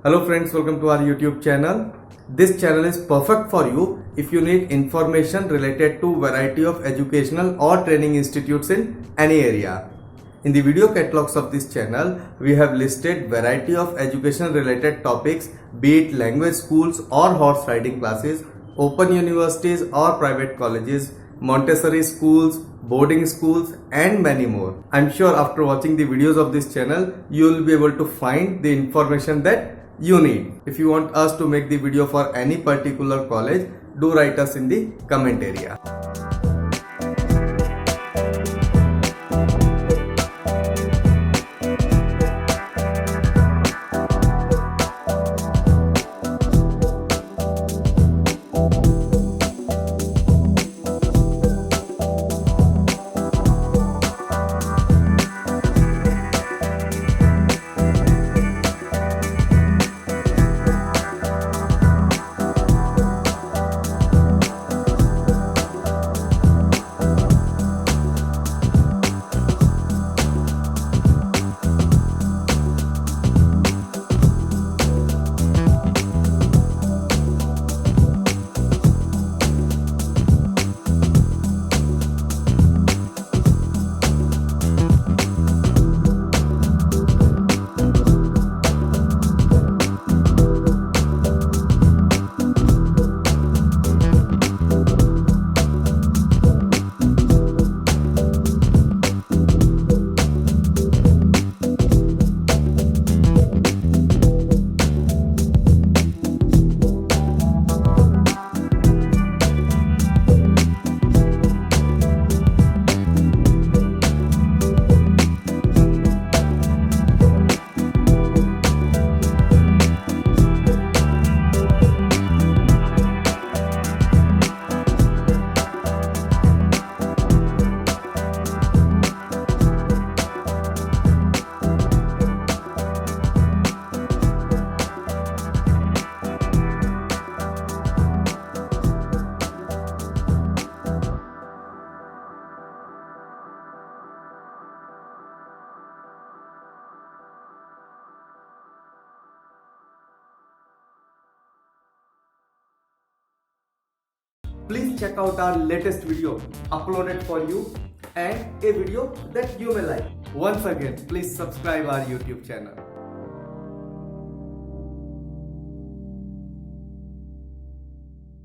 Hello friends, welcome to our YouTube channel. This channel is perfect for you if you need information related to variety of educational or training institutes in any area. In the video catalogs of this channel, we have listed variety of education related topics, be it language schools or horse riding classes, open universities or private colleges, Montessori schools, boarding schools and many more. I'm sure after watching the videos of this channel, you will be able to find the information that you need. If you want us to make the video for any particular college, do write us in the comment area. Please check out our latest video uploaded for you and a video that you may like. Once again, please subscribe our YouTube channel.